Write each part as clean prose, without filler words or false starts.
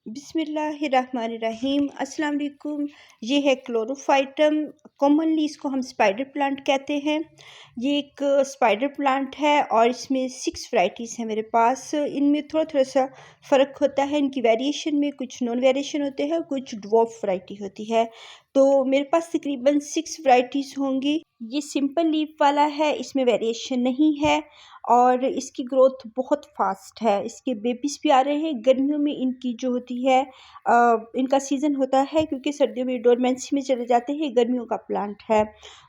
बिस्मिल्लाहिर्रहमानिर्रहीम अस्सलाम वालेकुम। ये है क्लोरोफाइटम। कॉमनली इसको हम स्पाइडर प्लांट कहते हैं। ये एक स्पाइडर प्लांट है और इसमें 6 वैरायटीज़ हैं मेरे पास। इनमें थोड़ा थोड़ा सा फ़र्क होता है, इनकी वेरिएशन में कुछ नॉन वेरिएशन होते हैं, कुछ ड्वार्फ वैरायटी होती है। तो मेरे पास तकरीबन 6 वैरायटीज़ होंगी। ये सिंपल लीफ वाला है, इसमें वेरिएशन नहीं है और इसकी ग्रोथ बहुत फास्ट है। इसके बेबीज़ भी आ रहे हैं। गर्मियों में इनकी जो होती है इनका सीज़न होता है, क्योंकि सर्दियों में डोरमेंसी में चले जाते हैं। गर्मियों का प्लांट है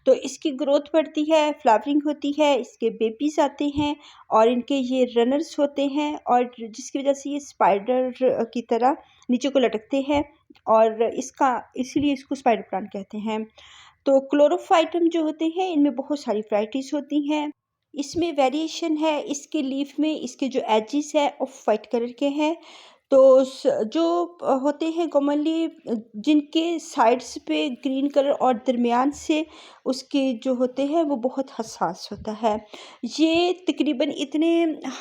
तो इसकी ग्रोथ बढ़ती है, फ्लावरिंग होती है, इसके बेबीज़ आते हैं और इनके ये रनर्स होते हैं और जिसकी वजह से ये स्पाइडर की तरह नीचे को लटकते हैं और इसीलिए इसको स्पाइडर प्लांट कहते हैं। तो क्लोरोफाइटम जो होते हैं इनमें बहुत सारी वैरायटीज़ होती हैं। इसमें वेरिएशन है, इसके लीफ में इसके जो एजेस है ऑफ वाइट कलर के हैं। तो जो होते हैं कॉमनली जिनके साइड्स पे ग्रीन कलर और दरमियान से उसके जो होते हैं वो बहुत हसास होता है। ये तकरीबन इतने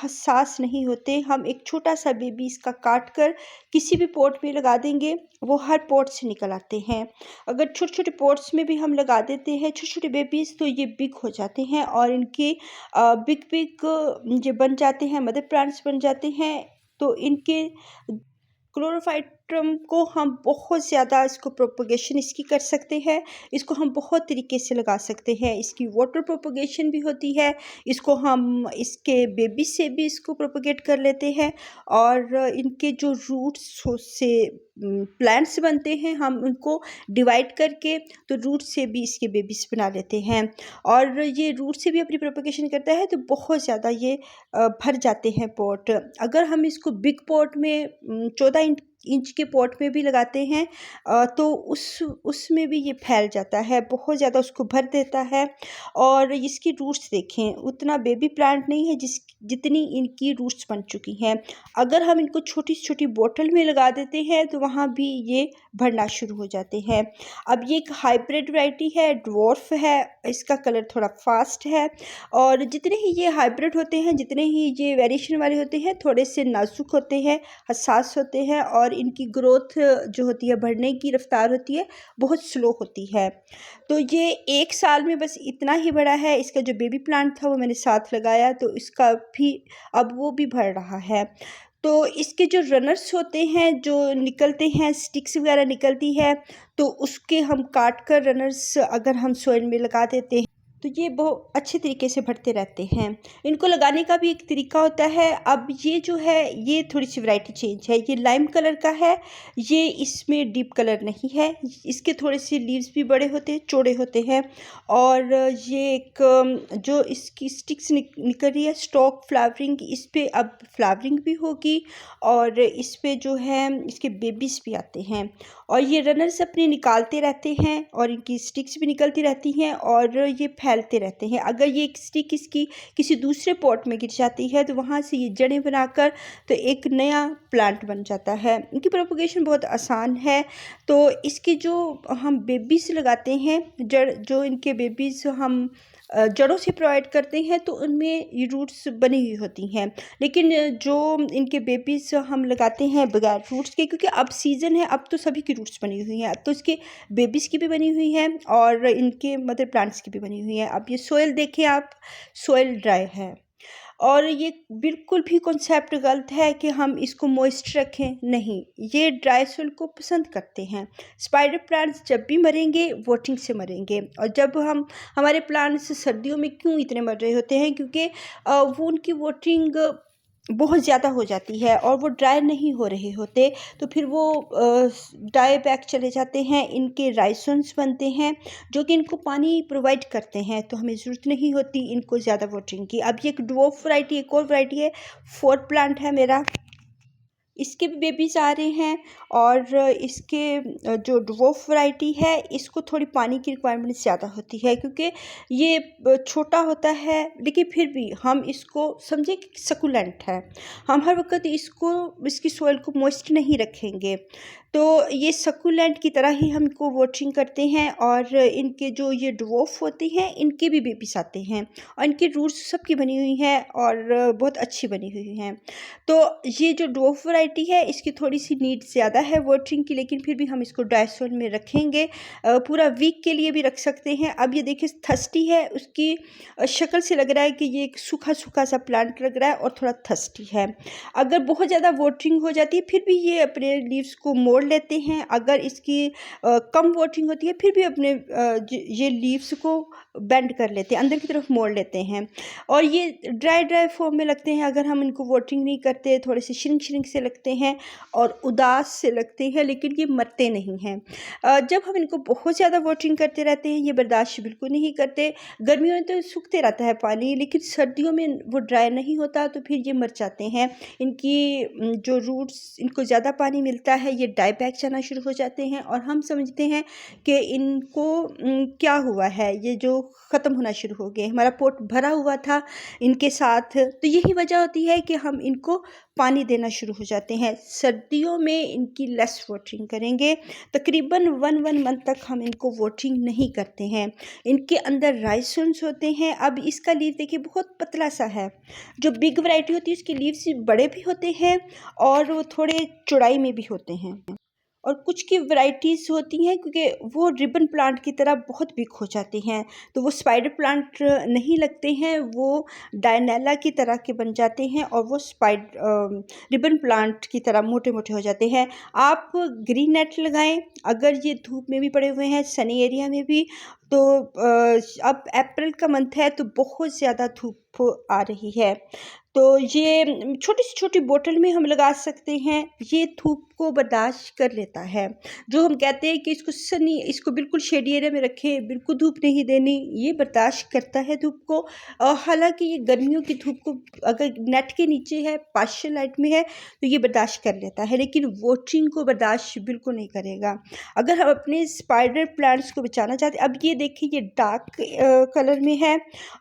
हसास नहीं होते। हम एक छोटा सा बेबी इसका काट कर किसी भी पॉट में लगा देंगे, वो हर पॉट से निकल आते हैं। अगर छोटे छोटे पॉट्स में भी हम लगा देते हैं छोटे छोटे बेबीज़, तो ये बिग हो जाते हैं और इनके बिग बिग जो बन जाते हैं, मदर प्लांट्स बन जाते हैं। तो इनके क्लोरोफाइटम को हम बहुत ज़्यादा इसको प्रोपगेशन इसकी कर सकते हैं। इसको हम बहुत तरीके से लगा सकते हैं। इसकी वाटर प्रोपगेशन भी होती है। इसको हम इसके बेबी से भी इसको प्रोपगेट कर लेते हैं और इनके जो रूट्स से प्लांट्स बनते हैं, हम उनको डिवाइड करके तो रूट से भी इसके बेबीज बना लेते हैं और ये रूट से भी अपनी प्रोपगेशन करता है। तो बहुत ज़्यादा ये भर जाते हैं पॉट। अगर हम इसको बिग पॉट में 14 इंच के पॉट में भी लगाते हैं तो उसमें भी ये फैल जाता है, बहुत ज़्यादा उसको भर देता है। और इसकी रूट्स देखें, उतना बेबी प्लांट नहीं है जितनी इनकी रूट्स बन चुकी हैं। अगर हम इनको छोटी छोटी बोतल में लगा देते हैं तो वहाँ भी ये भरना शुरू हो जाते हैं। अब ये एक हाइब्रिड वैरायटी है, ड्वार्फ है, इसका कलर थोड़ा फास्ट है और जितने ही ये हाइब्रिड होते हैं, जितने ही ये वेरिएशन वाले होते हैं, थोड़े से नाजुक होते हैं, हसास होते हैं और इनकी ग्रोथ जो होती है, बढ़ने की रफ्तार होती है, बहुत स्लो होती है। तो ये 1 साल में बस इतना ही बड़ा है। इसका जो बेबी प्लांट था वो मैंने साथ लगाया तो इसका भी अब वो भी बढ़ रहा है। तो इसके जो रनर्स होते हैं, जो निकलते हैं, स्टिक्स वगैरह निकलती है, तो उसके हम काट कर रनर्स अगर हम सॉइल में लगा देते हैं तो ये बहुत अच्छे तरीके से बढ़ते रहते हैं। इनको लगाने का भी एक तरीका होता है। अब ये जो है ये थोड़ी सी वैरायटी चेंज है। ये लाइम कलर का है, ये इसमें डीप कलर नहीं है। इसके थोड़े से लीव्स भी बड़े होते हैं, चौड़े होते हैं और ये एक जो इसकी स्टिक्स निकल रही है, स्टॉक फ्लावरिंग, इस पे अब फ्लावरिंग भी होगी और इस पे जो है इसके बेबीज़ भी आते हैं और ये रनर्स अपने निकालते रहते हैं और इनकी स्टिक्स भी निकलती रहती हैं और ये फैलते रहते हैं। अगर ये एक स्टिक इसकी किसी दूसरे पॉट में गिर जाती है तो वहाँ से ये जड़ें बनाकर तो एक नया प्लांट बन जाता है। इनकी प्रोपगेशन बहुत आसान है। तो इसके जो हम बेबीज़ लगाते हैं, जो इनके बेबीज़ हम जड़ों से प्रोवाइड करते हैं, तो उनमें ये रूट्स बनी हुई होती हैं। लेकिन जो इनके बेबीज़ हम लगाते हैं बगैर रूट्स के, क्योंकि अब सीज़न है, अब तो सभी की रूट्स बनी हुई हैं। अब तो इसके बेबीज़ की भी बनी हुई हैं और इनके मदर प्लांट्स की भी बनी हुई हैं। अब ये सोयल देखें आप, सोयल ड्राई है और ये बिल्कुल भी कॉन्सेप्ट गलत है कि हम इसको मॉइस्ट रखें। नहीं, ये ड्राई सोइल को पसंद करते हैं। स्पाइडर प्लांट्स जब भी मरेंगे वोटिंग से मरेंगे। और जब हमारे प्लांट्स सर्दियों में क्यों इतने मर रहे होते हैं, क्योंकि वो उनकी वोटिंग बहुत ज़्यादा हो जाती है और वो ड्राई नहीं हो रहे होते। तो फिर वो ड्राई बैक चले जाते हैं। इनके राइसोन्स बनते हैं जो कि इनको पानी प्रोवाइड करते हैं, तो हमें ज़रूरत नहीं होती इनको ज़्यादा वाटरिंग की। अब ये एक ड्वार्फ वैरायटी, एक और वैरायटी है, 4 प्लांट है मेरा, इसके भी बेबीज़ आ रहे हैं और इसके जो ड्वार्फ वैरायटी है इसको थोड़ी पानी की रिक्वायरमेंट ज़्यादा होती है, क्योंकि ये छोटा होता है। लेकिन फिर भी हम इसको समझें कि सकुलेंट है। हम हर वक्त इसकी सॉइल को मॉइस्ट नहीं रखेंगे। तो ये सकुलेंट की तरह ही हम इनको वाटरिंग करते हैं और इनके जो ये ड्वार्फ होते हैं इनके भी बेबीज़ आते हैं और इनकी रूट्स सबकी बनी हुई हैं और बहुत अच्छी बनी हुई हैं। तो ये जो ड्वार्फ वैरायटी है, इसकी थोड़ी सी नीड ज़्यादा है वाटरिंग की, लेकिन फिर भी हम इसको ड्राई सॉइल में रखेंगे। पूरा वीक के लिए भी रख सकते हैं। अब ये देखिए थर्स्टी है, उसकी शक्ल से लग रहा है कि ये एक सूखा सूखा सा प्लांट लग रहा है और थोड़ा थर्स्टी है। अगर बहुत ज़्यादा वाटरिंग हो जाती है फिर भी ये अपने लीव्स को मोड़ लेते हैं। अगर इसकी कम वाटरिंग होती है फिर भी अपने ये लीव्स को बेंड कर लेते हैं, अंदर की तरफ मोड़ लेते हैं और ये ड्राई फॉर्म में लगते हैं। अगर हम इनको वाटरिंग नहीं करते, थोड़े से श्रिंक से लगते हैं और उदास से लगते हैं, लेकिन ये मरते नहीं हैं। जब हम इनको बहुत ज़्यादा वाटरिंग करते रहते हैं ये बर्दाश्त बिल्कुल नहीं करते। गर्मियों में तो सूखते रहता है पानी, लेकिन सर्दियों में वो ड्राई नहीं होता तो फिर ये मर जाते हैं। इनकी जो रूट्स, इनको ज़्यादा पानी मिलता है, ये डाई बैक जाना शुरू हो जाते हैं और हम समझते हैं कि इनको क्या हुआ है, ये जो ख़त्म होना शुरू हो गए, हमारा पोट भरा हुआ था इनके साथ। तो यही वजह होती है कि हम इनको पानी देना शुरू हो जाते हैं। सर्दियों में इनकी लेस वाटरिंग करेंगे, तकरीबन 1 मंथ तक हम इनको वाटरिंग नहीं करते हैं। इनके अंदर राइसोन्स होते हैं। अब इसका लीव देखिए बहुत पतला सा है। जो बिग वैरायटी होती है उसके लीव्स बड़े भी होते हैं और वो थोड़े चौड़ाई में भी होते हैं। और कुछ की वैराइटीज़ होती हैं क्योंकि वो रिबन प्लांट की तरह बहुत बिग हो जाते हैं, तो वो स्पाइडर प्लांट नहीं लगते हैं, वो डायनेला की तरह के बन जाते हैं और वो रिबन प्लांट की तरह मोटे मोटे हो जाते हैं। आप ग्रीन नेट लगाएं, अगर ये धूप में भी पड़े हुए हैं, सनी एरिया में भी, तो अब अप्रैल का मंथ है तो बहुत ज़्यादा धूप आ रही है, तो ये छोटी सी छोटी बोतल में हम लगा सकते हैं। ये धूप को बर्दाश्त कर लेता है। जो हम कहते हैं कि इसको बिल्कुल शेडी एरिया में रखें, बिल्कुल धूप नहीं देनी, ये बर्दाश्त करता है धूप को। हालांकि ये गर्मियों की धूप को अगर नेट के नीचे है, पार्शियल लाइट में है, तो ये बर्दाश्त कर लेता है, लेकिन वाटरिंग को बर्दाश्त बिल्कुल नहीं करेगा। अगर हम अपने स्पाइडर प्लांट्स को बचाना चाहते हैं, अब ये देखिए ये डार्क कलर में है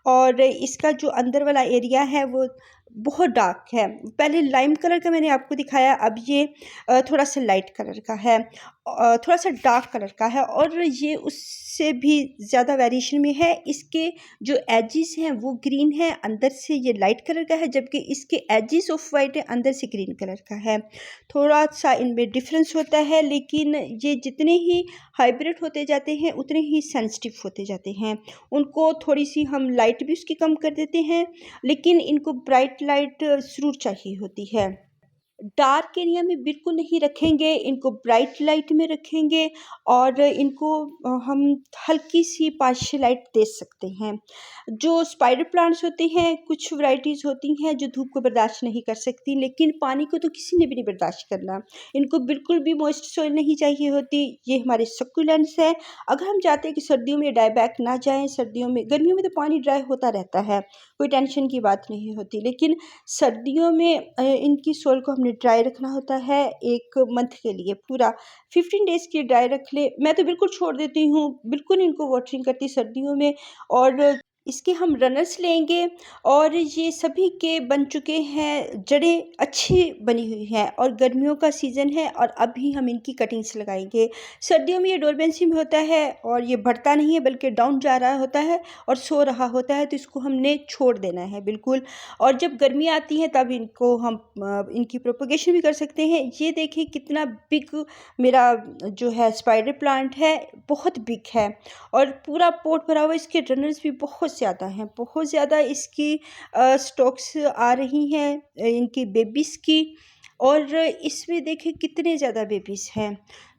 और इसका जो अंदर वाला एरिया है वो बहुत डार्क है। पहले लाइम कलर का मैंने आपको दिखाया, अब ये थोड़ा सा लाइट कलर का है, थोड़ा सा डार्क कलर का है और ये उससे भी ज़्यादा वेरिएशन में है। इसके जो एजिस हैं वो ग्रीन है, अंदर से ये लाइट कलर का है, जबकि इसके एजिस ऑफ वाइट है, अंदर से ग्रीन कलर का है। थोड़ा सा इनमें डिफरेंस होता है, लेकिन ये जितने ही हाइब्रिड होते जाते हैं उतने ही सेंसिटिव होते जाते हैं। उनको थोड़ी सी हम लाइट भी उसकी कम कर देते हैं, लेकिन इनको ब्राइट लाइट ज़रूर चाहिए होती है। डार्क एरिया में बिल्कुल नहीं रखेंगे, इनको ब्राइट लाइट में रखेंगे और इनको हम हल्की सी पार्शियल लाइट दे सकते हैं। जो स्पाइडर प्लांट्स होते हैं, कुछ वैरायटीज़ होती हैं जो धूप को बर्दाश्त नहीं कर सकती, लेकिन पानी को तो किसी ने भी नहीं बर्दाश्त करना। इनको बिल्कुल भी मॉइस्ट सॉइल नहीं चाहिए होती। ये हमारे सक्यूलेंट्स हैं। अगर हम चाहते हैं कि सर्दियों में ड्राई बैक ना जाएँ, गर्मियों में तो पानी ड्राई होता रहता है, कोई टेंशन की बात नहीं होती, लेकिन सर्दियों में इनकी सोल को हमने ड्राई रखना होता है 1 मंथ के लिए। पूरा 15 डेज़ के ड्राई रख ले। मैं तो बिल्कुल छोड़ देती हूँ, बिल्कुल नहीं इनको वाटरिंग करती सर्दियों में। और इसके हम रनर्स लेंगे और ये सभी के बन चुके हैं, जड़ें अच्छी बनी हुई हैं और गर्मियों का सीज़न है और अभी हम इनकी कटिंग्स लगाएंगे। सर्दियों में ये डोरबेंसी में होता है और ये बढ़ता नहीं है बल्कि डाउन जा रहा होता है और सो रहा होता है, तो इसको हमने छोड़ देना है बिल्कुल। और जब गर्मी आती है तब इनको हम इनकी प्रोपगेशन भी कर सकते हैं। ये देखिए कितना बिग मेरा जो है स्पाइडर प्लांट है, बहुत बिग है और पूरा पोट भरा हुआ। इसके रनर्स भी बहुत ज़्यादा हैं, बहुत ज़्यादा इसकी स्टॉक्स आ रही हैं इनकी बेबीज़ की, और इसमें देखिए कितने ज़्यादा बेबीज़ हैं।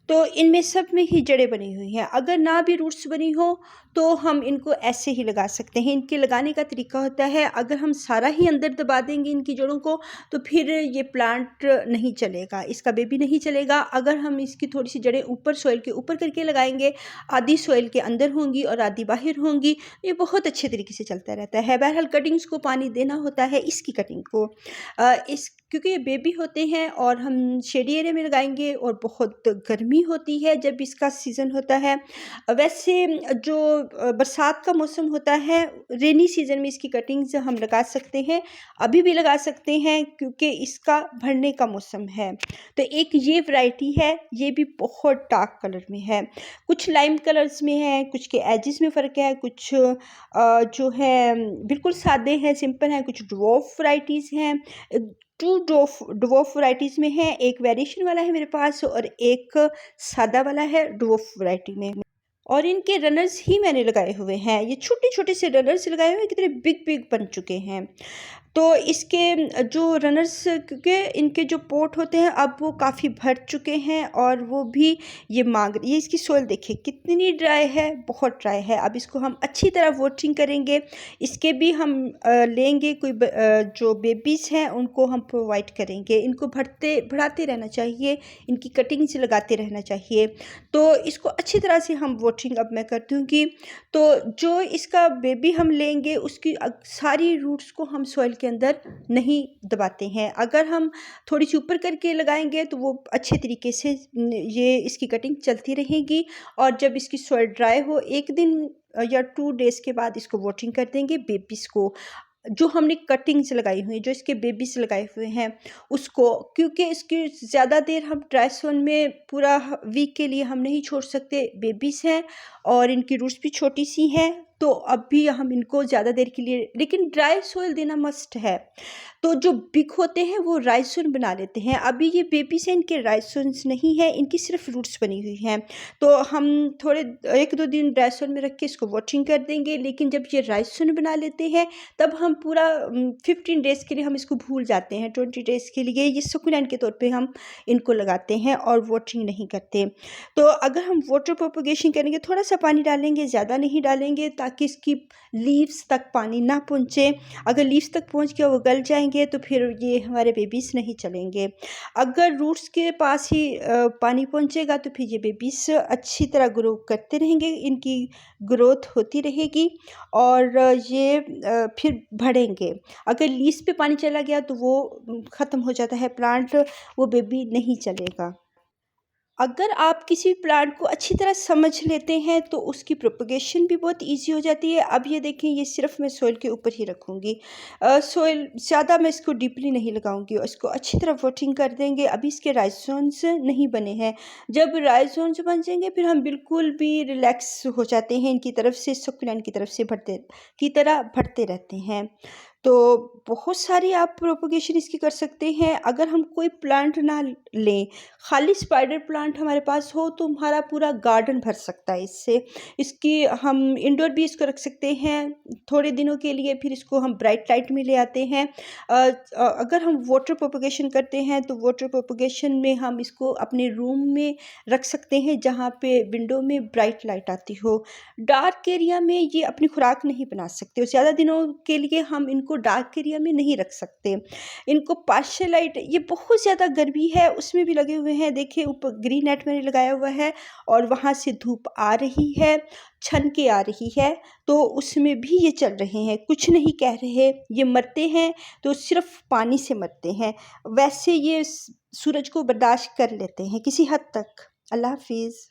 तो इनमें सब में ही जड़ें बनी हुई हैं। अगर ना भी रूट्स बनी हो तो हम इनको ऐसे ही लगा सकते हैं। इनके लगाने का तरीका होता है, अगर हम सारा ही अंदर दबा देंगे इनकी जड़ों को तो फिर ये प्लांट नहीं चलेगा, इसका बेबी नहीं चलेगा। अगर हम इसकी थोड़ी सी जड़ें ऊपर सॉइल के ऊपर करके लगाएंगे, आधी सॉइल के अंदर होंगी और आधी बाहर होंगी, ये बहुत अच्छे तरीके से चलता रहता है। बहरहाल कटिंग्स को पानी देना होता है, इसकी कटिंग को क्योंकि ये बेबी होते हैं और हम शेडी एरिया में लगाएंगे और बहुत गर्मी होती है जब इसका सीज़न होता है। वैसे जो बरसात का मौसम होता है, रेनी सीज़न में इसकी कटिंग्स हम लगा सकते हैं, अभी भी लगा सकते हैं क्योंकि इसका भरने का मौसम है। तो एक ये वैरायटी है, ये भी बहुत डार्क कलर में है, कुछ लाइम कलर्स में है, कुछ के एजेस में फ़र्क है, कुछ जो है बिल्कुल सादे हैं, सिंपल हैं, कुछ ड्वार्फ वैरायटीज़ हैं। 2 डॉफ वैराइटीज़ में है। एक वेरिएशन वाला है मेरे पास और एक सादा वाला है डॉफ वैराइटी में। और इनके रनर्स ही मैंने लगाए हुए हैं। ये छोटे-छोटे से रनर्स लगाए हुए हैं, कितने बिग-बिग बन चुके हैं। तो इसके जो रनर्स के इनके जो पोट होते हैं अब वो काफ़ी भर चुके हैं और वो भी ये इसकी सोइल देखिए कितनी ड्राई है, बहुत ड्राई है। अब इसको हम अच्छी तरह वाटरिंग करेंगे। इसके भी हम लेंगे जो बेबीज़ हैं उनको हम प्रोवाइड करेंगे। इनको बढ़ाते रहना चाहिए, इनकी कटिंग्स लगाते रहना चाहिए। तो इसको अच्छी तरह से हम वाटरिंग अब मैं करती हूँ कि तो जो इसका बेबी हम लेंगे उसकी सारी रूट्स को हम सॉइल के अंदर नहीं दबाते हैं। अगर हम थोड़ी सी ऊपर करके लगाएंगे तो वो अच्छे तरीके से ये इसकी कटिंग चलती रहेगी। और जब इसकी सॉइल ड्राई हो 1 दिन या 2 डेज़ के बाद इसको वाटरिंग कर देंगे बेबीज़ को। जो हमने कटिंग्स लगाई हुई हैं, जो इसके बेबीज़ लगाए हुए हैं उसको, क्योंकि इसकी ज़्यादा देर हम ड्राई सॉइल में पूरा वीक के लिए हम नहीं छोड़ सकते। बेबीज़ हैं और इनकी रूट्स भी छोटी सी हैं, तो अब भी हम इनको ज़्यादा देर के लिए, लेकिन ड्राई सॉइल देना मस्ट है। तो जो बिग होते हैं वो राइसोन बना लेते हैं। अभी ये बेबीज़ हैं, इनके राइसोन्स नहीं है, इनकी सिर्फ रूट्स बनी हुई हैं। तो हम थोड़े 1-2 दिन राइसोन में रख के इसको वाटरिंग कर देंगे। लेकिन जब ये राइसोन बना लेते हैं तब हम पूरा 15 डेज़ के लिए हम इसको भूल जाते हैं। 20 डेज़ के लिए ये सुकुलेंट के तौर पे हम इनको लगाते हैं और वाटरिंग नहीं करते। तो अगर हम वाटर प्रोपगेशन करेंगे, थोड़ा सा पानी डालेंगे, ज़्यादा नहीं डालेंगे, ताकि इसकी लीव्स तक पानी ना पहुँचे। अगर लीव्स तक पहुँच गया वो गल जाएंगे तो फिर ये हमारे बेबीज़ नहीं चलेंगे। अगर रूट्स के पास ही पानी पहुँचेगा तो फिर ये बेबीज़ अच्छी तरह ग्रो करते रहेंगे, इनकी ग्रोथ होती रहेगी और ये फिर बढ़ेंगे। अगर लीव्स पे पानी चला गया तो वो ख़त्म हो जाता है प्लांट, वो बेबी नहीं चलेगा। अगर आप किसी प्लांट को अच्छी तरह समझ लेते हैं तो उसकी प्रोपगेशन भी बहुत इजी हो जाती है। अब ये देखें, ये सिर्फ मैं सॉइल के ऊपर ही रखूँगी। सॉइल ज़्यादा मैं इसको डीपली नहीं लगाऊंगी और इसको अच्छी तरह वाटरिंग कर देंगे। अभी इसके राइजोन्स नहीं बने हैं। जब राइजोन्स बन जाएंगे फिर हम बिल्कुल भी रिलैक्स हो जाते हैं, इनकी तरफ से सक्यूलेंट की तरफ से बढ़ते रहते हैं। तो बहुत सारी आप प्रोपगेशन इसकी कर सकते हैं। अगर हम कोई प्लांट ना लें, खाली स्पाइडर प्लांट हमारे पास हो तो हमारा पूरा गार्डन भर सकता है इससे। इसकी हम इंडोर भी इसको रख सकते हैं थोड़े दिनों के लिए, फिर इसको हम ब्राइट लाइट में ले आते हैं। अगर हम वाटर प्रोपगेशन करते हैं तो वाटर प्रोपगेशन में हम इसको अपने रूम में रख सकते हैं जहाँ पे विंडो में ब्राइट लाइट आती हो। डार्क एरिया में ये अपनी खुराक नहीं बना सकते और ज़्यादा दिनों के लिए हम इनको डार्क एरिया में नहीं रख सकते। इनको पार्शियल लाइट, ये बहुत ज़्यादा गर्मी है उसमें भी लगे हुए हैं। देखिए ऊपर ग्रीन नेट मैंने लगाया हुआ है और वहाँ से धूप आ रही है, छन के आ रही है, तो उसमें भी ये चल रहे हैं, कुछ नहीं कह रहे। ये मरते हैं तो सिर्फ पानी से मरते हैं, वैसे ये सूरज को बर्दाश्त कर लेते हैं किसी हद तक। अल्लाह हाफिज़।